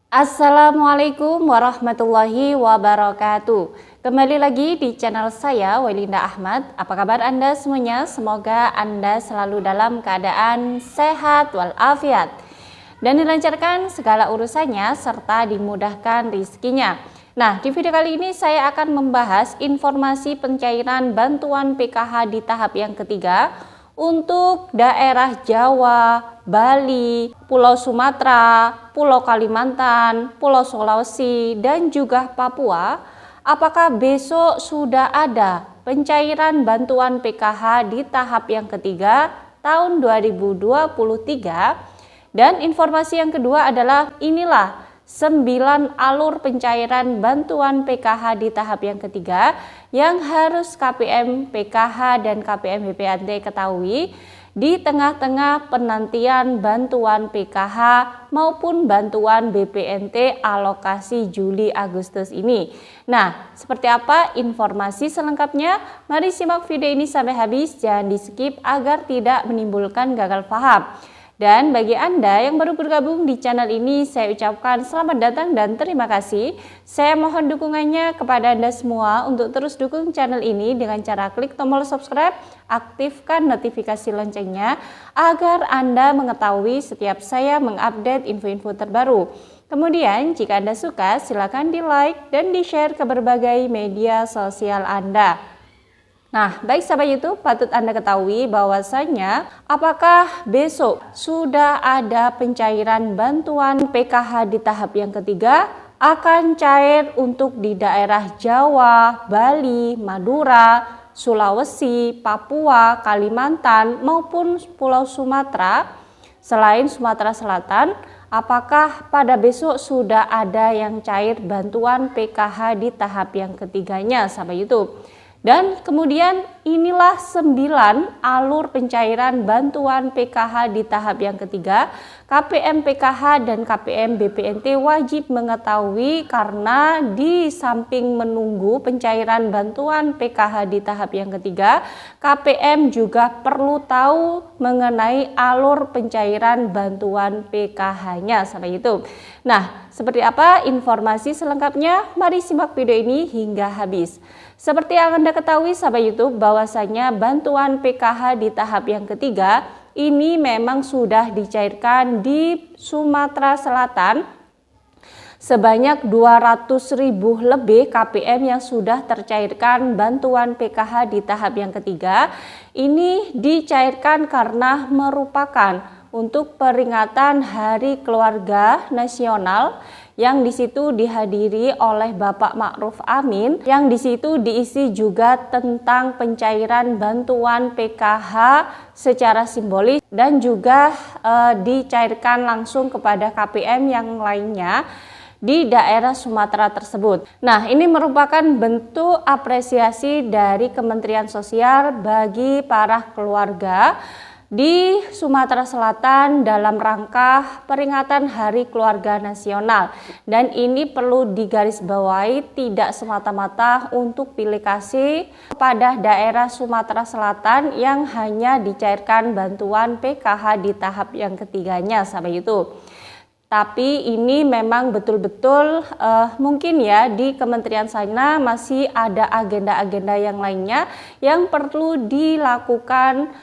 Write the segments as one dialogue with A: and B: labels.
A: Assalamualaikum warahmatullahi wabarakatuh. Kembali lagi di channel saya, Welinda Ahmad. Apa kabar Anda semuanya? Semoga Anda selalu dalam keadaan sehat walafiat dan dilancarkan segala urusannya serta dimudahkan rizkinya. Nah, di video kali ini saya akan membahas informasi pencairan bantuan PKH di tahap yang ketiga untuk daerah Jawa, Bali, Pulau Sumatera, Pulau Kalimantan, Pulau Sulawesi, dan juga Papua. Apakah besok sudah ada pencairan bantuan PKH di tahap yang ketiga tahun 2023? Dan informasi yang kedua adalah inilah 9 alur pencairan bantuan PKH di tahap yang ketiga yang harus KPM PKH dan KPM BPNT ketahui di tengah-tengah penantian bantuan PKH maupun bantuan BPNT alokasi Juli Agustus ini. Nah, seperti apa informasi selengkapnya? Mari simak video ini sampai habis, jangan di skip agar tidak menimbulkan gagal paham. Dan bagi Anda yang baru bergabung di channel ini, saya ucapkan selamat datang dan terima kasih. Saya mohon dukungannya kepada Anda semua untuk terus dukung channel ini dengan cara klik tombol subscribe, aktifkan notifikasi loncengnya agar Anda mengetahui setiap saya mengupdate info-info terbaru. Kemudian jika Anda suka, silakan di like dan di share ke berbagai media sosial Anda. Nah, baik sahabat YouTube, patut Anda ketahui bahwasanya apakah besok sudah ada pencairan bantuan PKH di tahap yang ketiga akan cair untuk di daerah Jawa, Bali, Madura, Sulawesi, Papua, Kalimantan maupun Pulau Sumatera. Selain Sumatera Selatan, apakah pada besok sudah ada yang cair bantuan PKH di tahap yang ketiganya sahabat YouTube? Dan kemudian inilah 9 alur pencairan bantuan PKH di tahap yang ketiga. KPM PKH dan KPM BPNT wajib mengetahui karena di samping menunggu pencairan bantuan PKH di tahap yang ketiga, KPM juga perlu tahu mengenai alur pencairan bantuan PKH-nya sampai itu. Nah, seperti apa informasi selengkapnya? Mari simak video ini hingga habis. Seperti yang Anda ketahui sahabat YouTube bahwasanya bantuan PKH di tahap yang ketiga ini memang sudah dicairkan di Sumatera Selatan sebanyak 200.000 lebih KPM yang sudah tercairkan bantuan PKH di tahap yang ketiga. Ini dicairkan karena merupakan untuk peringatan Hari Keluarga Nasional yang di situ dihadiri oleh Bapak Ma'ruf Amin, yang di situ diisi juga tentang pencairan bantuan PKH secara simbolis dan juga dicairkan langsung kepada KPM yang lainnya di daerah Sumatera tersebut. Nah, ini merupakan bentuk apresiasi dari Kementerian Sosial bagi para keluarga di Sumatera Selatan dalam rangka peringatan Hari Keluarga Nasional. Dan ini perlu digarisbawahi tidak semata-mata untuk pilih kasih kepada daerah Sumatera Selatan yang hanya dicairkan bantuan PKH di tahap yang ketiganya sahabat itu. Tapi ini memang betul-betul mungkin ya di kementerian sana masih ada agenda-agenda yang lainnya yang perlu dilakukan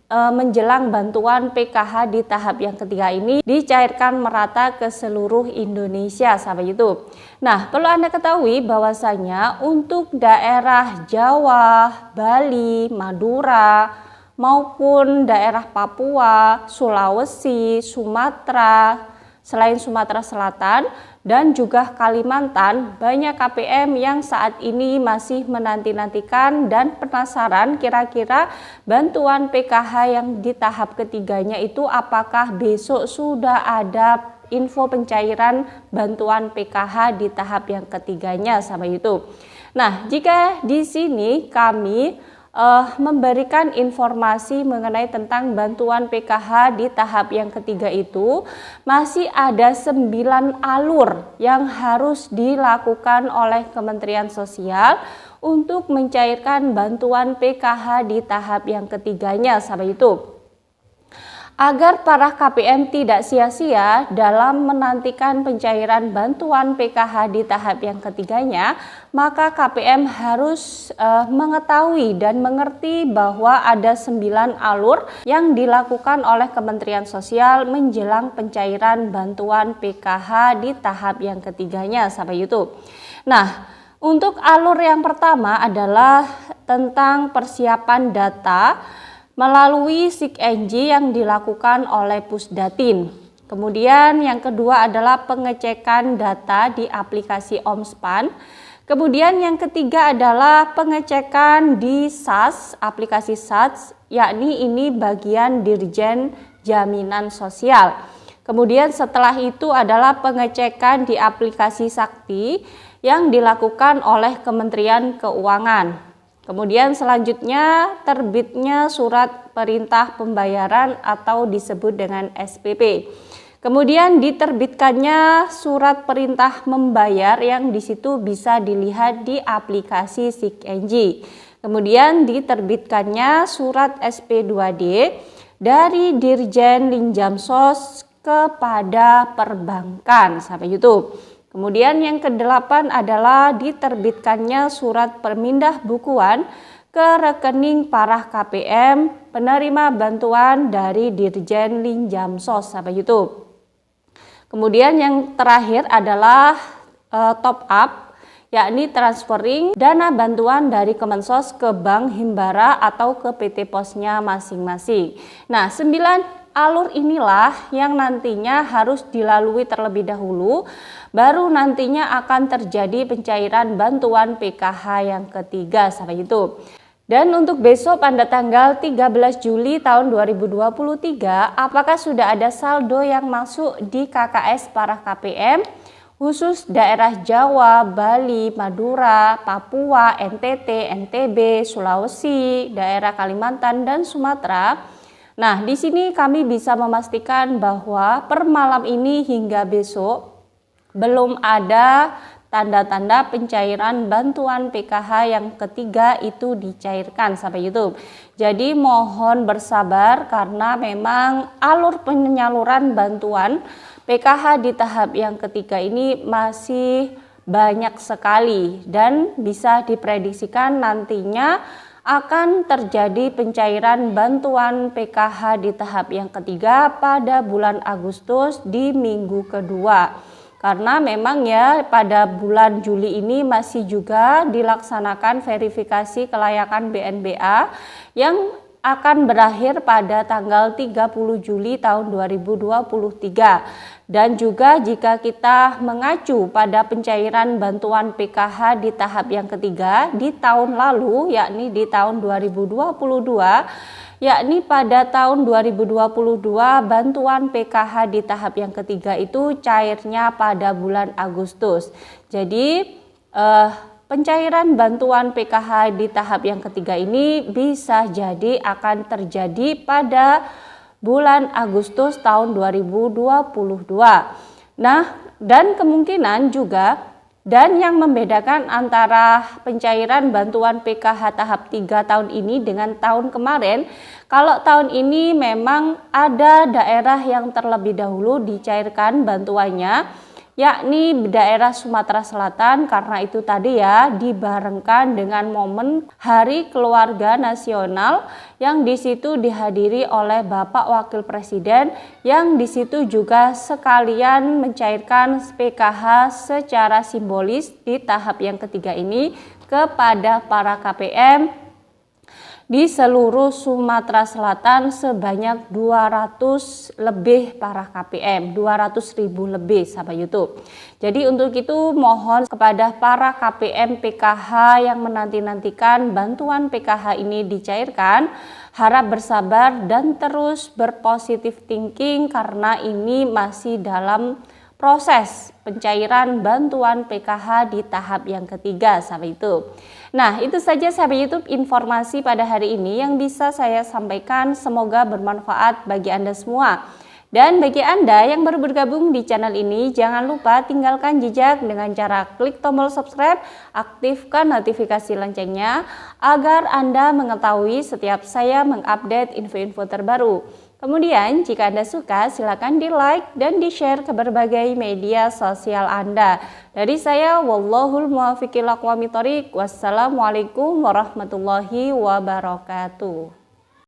A: menjelang bantuan PKH di tahap yang ketiga ini dicairkan merata ke seluruh Indonesia sahabat YouTube. Nah, perlu Anda ketahui bahwasanya untuk daerah Jawa, Bali, Madura maupun daerah Papua, Sulawesi, Sumatera, selain Sumatera Selatan dan juga Kalimantan, banyak KPM yang saat ini masih menanti-nantikan dan penasaran kira-kira bantuan PKH yang di tahap ketiganya itu apakah besok sudah ada info pencairan bantuan PKH di tahap yang ketiganya sahabat YouTube. Nah, jika di sini kami memberikan informasi mengenai tentang bantuan PKH di tahap yang ketiga itu masih ada 9 alur yang harus dilakukan oleh Kementerian Sosial untuk mencairkan bantuan PKH di tahap yang ketiganya sahabat YouTube. Agar para KPM tidak sia-sia dalam menantikan pencairan bantuan PKH di tahap yang ketiganya, maka KPM harus mengetahui dan mengerti bahwa ada 9 alur yang dilakukan oleh Kementerian Sosial menjelang pencairan bantuan PKH di tahap yang ketiganya, sahabat YouTube. Nah, untuk alur yang pertama adalah tentang persiapan data melalui SIKNJ yang dilakukan oleh Pusdatin. Kemudian yang kedua adalah pengecekan data di aplikasi Omspan. Kemudian yang ketiga adalah pengecekan di SAS, aplikasi SAS, yakni ini bagian Dirjen Jaminan Sosial. Kemudian setelah itu adalah pengecekan di aplikasi Sakti yang dilakukan oleh Kementerian Keuangan. Kemudian selanjutnya terbitnya surat perintah pembayaran atau disebut dengan SPP. Kemudian diterbitkannya surat perintah membayar yang di situ bisa dilihat di aplikasi SIKNJ. Kemudian diterbitkannya surat SP2D dari Dirjen Linjamsos kepada perbankan, sampai YouTube. Kemudian yang ke-8 adalah diterbitkannya surat permindah bukuan ke rekening para KPM penerima bantuan dari Dirjen Linjamsos, sahabat YouTube. Kemudian yang terakhir adalah top up, yakni transferring dana bantuan dari Kemensos ke Bank Himbara atau ke PT Posnya masing-masing. Nah, 9 alur inilah yang nantinya harus dilalui terlebih dahulu, baru nantinya akan terjadi pencairan bantuan PKH yang ketiga, sahabat YouTube. Dan untuk besok pada tanggal 13 Juli tahun 2023, apakah sudah ada saldo yang masuk di KKS para KPM khusus daerah Jawa, Bali, Madura, Papua, NTT, NTB, Sulawesi, daerah Kalimantan, dan Sumatera? Nah, di sini kami bisa memastikan bahwa per malam ini hingga besok belum ada tanda-tanda pencairan bantuan PKH yang ketiga itu dicairkan, sahabat YouTube. Jadi mohon bersabar karena memang alur penyaluran bantuan PKH di tahap yang ketiga ini masih banyak sekali dan bisa diprediksikan nantinya akan terjadi pencairan bantuan PKH di tahap yang ketiga pada bulan Agustus di minggu kedua. Karena memang ya pada bulan Juli ini masih juga dilaksanakan verifikasi kelayakan BNBA yang akan berakhir pada tanggal 30 Juli tahun 2023. Dan juga jika kita mengacu pada pencairan bantuan PKH di tahap yang ketiga di tahun lalu, yakni di tahun 2022, yakni pada tahun 2022 bantuan PKH di tahap yang ketiga itu cairnya pada bulan Agustus. Jadi pencairan bantuan PKH di tahap yang ketiga ini bisa jadi akan terjadi pada bulan Agustus tahun 2022. Nah, dan kemungkinan juga dan yang membedakan antara pencairan bantuan PKH tahap 3 tahun ini dengan tahun kemarin, kalau tahun ini memang ada daerah yang terlebih dahulu dicairkan bantuannya, yakni daerah Sumatera Selatan, karena itu tadi ya dibarengkan dengan momen Hari Keluarga Nasional yang di situ dihadiri oleh Bapak Wakil Presiden yang di situ juga sekalian mencairkan PKH secara simbolis di tahap yang ketiga ini kepada para KPM di seluruh Sumatera Selatan sebanyak 200 lebih para KPM, 200.000 lebih, sahabat YouTube. Jadi untuk itu mohon kepada para KPM PKH yang menanti-nantikan bantuan PKH ini dicairkan, harap bersabar dan terus berpositif thinking karena ini masih dalam proses pencairan bantuan PKH di tahap yang ketiga, sahabat YouTube. Nah, itu saja sahabat YouTube informasi pada hari ini yang bisa saya sampaikan, semoga bermanfaat bagi Anda semua. Dan bagi Anda yang baru bergabung di channel ini, jangan lupa tinggalkan jejak dengan cara klik tombol subscribe, aktifkan notifikasi loncengnya agar Anda mengetahui setiap saya mengupdate info-info terbaru. Kemudian, jika Anda suka, silakan di-like dan di-share ke berbagai media sosial Anda. Dari saya, wallahul muwaffiq ila aqwamit thoriq. Wassalamualaikum warahmatullahi wabarakatuh.